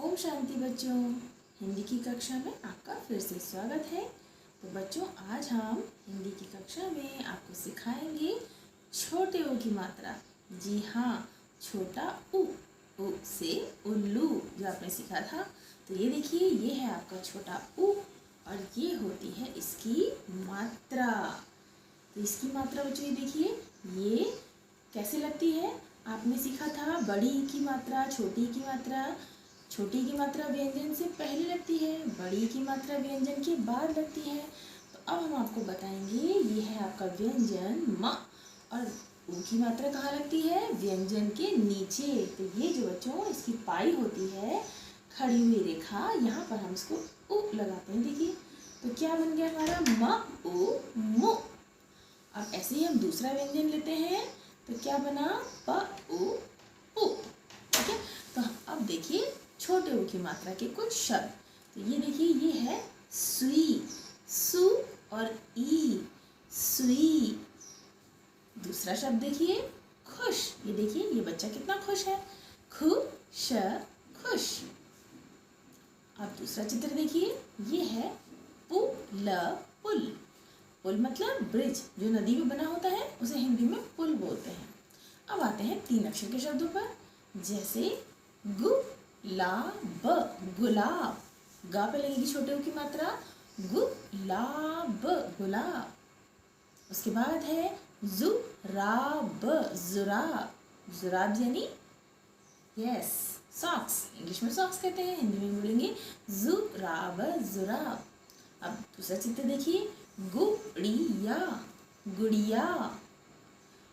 ओम शांति बच्चों, हिंदी की कक्षा में आपका फिर से स्वागत है। तो बच्चों, आज हम हिंदी की कक्षा में आपको सिखाएंगे छोटे ऊ की मात्रा। जी हाँ, छोटा ऊ। ऊ से उल्लू जो आपने सीखा था। तो ये देखिए, ये है आपका छोटा ऊ और ये होती है इसकी मात्रा। तो इसकी मात्रा बच्चों ये देखिए, ये कैसे लगती है। आपने सीखा था बड़ी ई की मात्रा, छोटी की मात्रा। छोटी की मात्रा व्यंजन से पहले लगती है, बड़ी की मात्रा व्यंजन के बाद लगती है। तो अब हम आपको बताएंगे, ये है आपका व्यंजन म और ऊ की मात्रा कहाँ लगती है? व्यंजन के नीचे। तो ये जो बच्चों इसकी पाई होती है, खड़ी हुई रेखा, यहाँ पर हम इसको ऊ लगाते हैं। देखिए, तो क्या बन गया हमारा? म ऊ मु। अब ऐसे ही हम दूसरा व्यंजन लेते हैं, तो क्या बना? प उ उ। ठीक है। तो अब देखिए छोटे ऊ की मात्रा के कुछ शब्द। तो ये देखिए, ये है सुई, सु और ई, सुई। दूसरा शब्द देखिए, खुश। ये देखिए, ये बच्चा कितना खुश है, खुश, खुश। अब दूसरा चित्र देखिए, ये है पुल, पुल। पुल मतलब ब्रिज, जो नदी में बना होता है उसे हिंदी में पुल बोलते हैं। अब आते हैं 3 अक्षर के शब्दों पर, जैसे गुलाब, गुलाब। गा पे लगेगी छोटे ऊ की मात्रा, गुलाब, गुलाब। उसके बाद है जुराब, जुराब। जुराब यानी यस सॉक्स, इंग्लिश में सॉक्स कहते हैं, हिंदी में बोलेंगे जुराब, जुराब। अब दूसरा चित्र देखिए, गुड़िया, गुड़िया,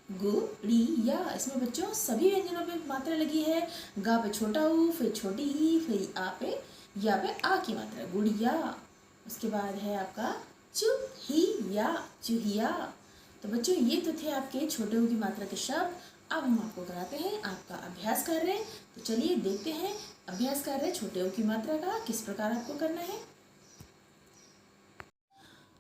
गुड़िया। इसमें बच्चों सभी व्यंजनों पे मात्रा लगी है। गा पे छोटा ऊ, फिर छोटी ई, फिर आ पे या पे आ की मात्रा, गुड़िया। उसके बाद है आपका चूहिया, चूहिया। तो बच्चों, ये तो थे आपके छोटे ऊ की मात्रा के शब्द। अब हम आपको कराते हैं आपका अभ्यास कार्य। तो चलिए देखते हैं अभ्यास कार्य छोटे ऊ की मात्रा का किस प्रकार आपको करना है।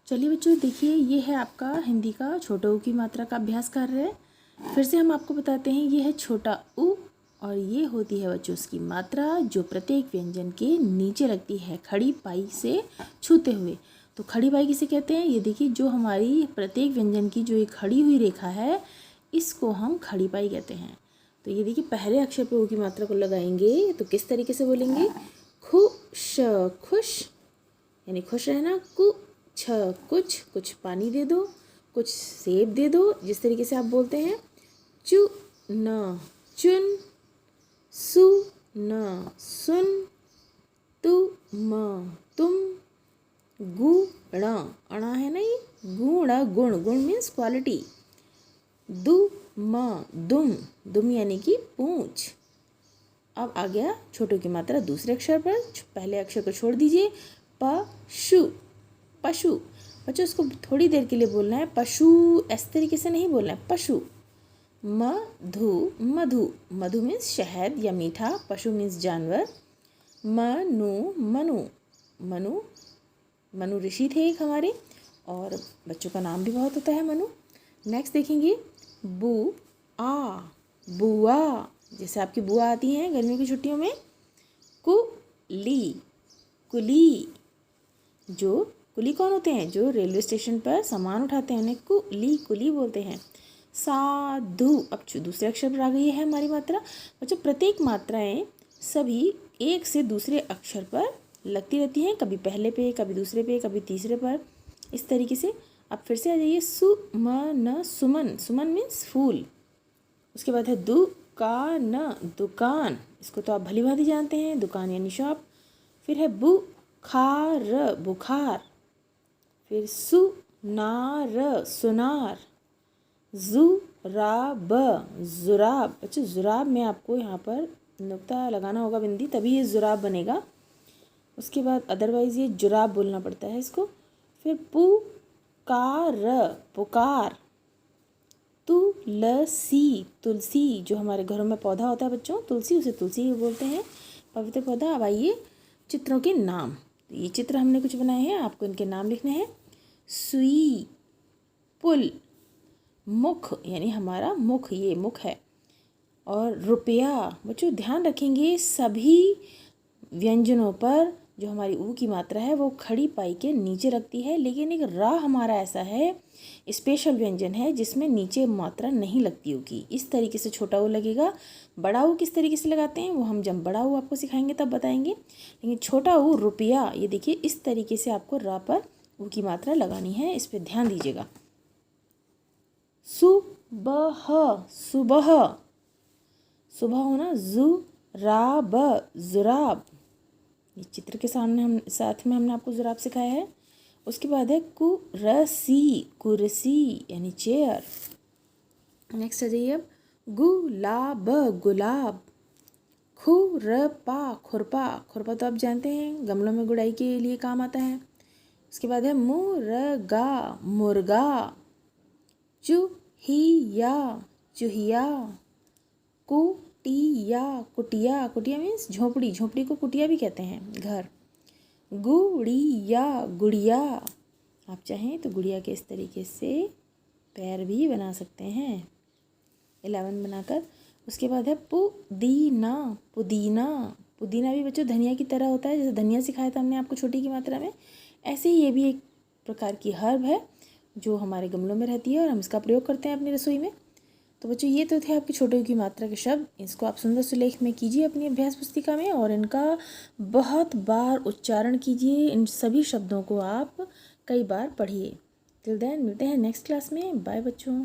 चलिए बच्चों, देखिए, ये है आपका हिंदी का छोटा ऊ की मात्रा का अभ्यास कार्य है। फिर से हम आपको बताते हैं, ये है छोटा ऊ और ये होती है बच्चों उसकी मात्रा, जो प्रत्येक व्यंजन के नीचे लगती है खड़ी पाई से छूते हुए। तो खड़ी पाई किसे कहते हैं? ये देखिए, जो हमारी प्रत्येक व्यंजन की जो एक खड़ी हुई रेखा है, इसको हम खड़ी पाई कहते हैं। तो ये देखिए, पहले अक्षर पे ऊ की मात्रा को लगाएंगे तो किस तरीके से बोलेंगे? खुश, खुश यानी खुश रहना। कुछ, कुछ पानी दे दो, कुछ सेब दे दो, जिस तरीके से आप बोलते हैं। चुन, चुन, सुन, सुन, तुम, गुण, अणा है ना ये, गुण, गुण, गुण मीन्स क्वालिटी। दुम, दुम यानी कि पूंछ। अब आ गया छोटों की मात्रा दूसरे अक्षर पर। पहले अक्षर को छोड़ दीजिए, पशु, पशु। बच्चों, इसको थोड़ी देर के लिए बोलना है, पशु इस तरीके से नहीं बोलना है, पशु। मधु, मधु, मधु मीन्स शहद या मीठा, पशु मीन्स जानवर। मनु, मनु, मनु, मनु ऋषि थे एक हमारे, और बच्चों का नाम भी बहुत होता है मनु। नेक्स्ट देखेंगे, बुआ, बुआ, जैसे आपकी बुआ आती हैं गर्मियों की छुट्टियों में। कुली, कुली, जो कुली कौन होते हैं? जो रेलवे स्टेशन पर सामान उठाते हैं, उन्हें कुली, कुली बोलते हैं। साधु। अब दूसरे अक्षर पर आ गई है हमारी मात्रा। बच्चों, प्रत्येक मात्राएं सभी एक से दूसरे अक्षर पर लगती रहती हैं, कभी पहले पे, कभी दूसरे पे, कभी तीसरे पर, इस तरीके से। अब फिर से आ जाइए, सुमन, सुमन, सुमन मीन्स फूल। उसके बाद है दुकान, दुकान, इसको तो आप भली भांति जानते हैं, दुकान यानी शॉप। फिर है बुखार, बुखार। फिर सुनार, सुनार। जुराब, जुराब। अच्छा, जुराब में आपको यहाँ पर नुक्ता लगाना होगा, बिंदी, तभी ये जुराब बनेगा। उसके बाद अदरवाइज़ ये जुराब बोलना पड़ता है इसको। फिर पुकार, पुकार। तुलसी, तुलसी, जो हमारे घरों में पौधा होता है बच्चों, तुलसी, उसे तुलसी ही बोलते हैं, पवित्र पौधा। अब आइए चित्रों के नाम। ये चित्र हमने कुछ बनाए हैं, आपको इनके नाम लिखने हैं। सुई, पुल, मुख यानी हमारा मुख, ये मुख है। और रुपया, बच्चों ध्यान रखेंगे, सभी व्यंजनों पर जो हमारी ऊ की मात्रा है वो खड़ी पाई के नीचे रखती है, लेकिन एक रा हमारा ऐसा है स्पेशल व्यंजन है जिसमें नीचे मात्रा नहीं लगती ऊ की। इस तरीके से छोटा ऊ लगेगा। बड़ा ऊ किस तरीके से लगाते हैं वो हम जब बड़ा ऊ आपको सिखाएंगे तब बताएंगे, लेकिन छोटा ऊ रुपया, ये देखिए इस तरीके से आपको रा पर ऊ की मात्रा लगानी है, इस पर ध्यान दीजिएगा। सुबह, सुबह, सुबह होना जुराब, जुराब, ये चित्र के साथ में हमने आपको जुराब सिखाया है। उसके बाद है कुरसी, कुर्सी यानी चेयर। नेक्स्ट आ जाइए अब, गुलाब, गुलाब, खुरपा, खुरपा, खुरपा तो आप जानते हैं गमलों में गुड़ाई के लिए काम आता है। उसके बाद है मुर्गा, मुर्गा, चूहिया, चूहिया, कुटिया, कुटिया, कुटिया मीन्स झोपड़ी, झोपड़ी को कुटिया भी कहते हैं, घर। गुड़िया, गुड़िया, आप चाहें तो गुड़िया के इस तरीके से पैर भी बना सकते हैं 11 बनाकर। उसके बाद है पुदीना, पुदीना, पुदीना भी बच्चों धनिया की तरह होता है, जैसे धनिया सिखाया था हमने आपको छोटी की मात्रा में, ऐसे ही ये भी एक प्रकार की हर्ब है जो हमारे गमलों में रहती है और हम इसका प्रयोग करते हैं अपनी रसोई में। तो बच्चों ये तो थे आपके छोटे की मात्रा के शब्द। इसको आप सुंदर सुलेख में कीजिए अपनी अभ्यास पुस्तिका में और इनका बहुत बार उच्चारण कीजिए। इन सभी शब्दों को आप कई बार पढ़िए। टिल देन मिलते हैं नेक्स्ट क्लास में। बाय बच्चों।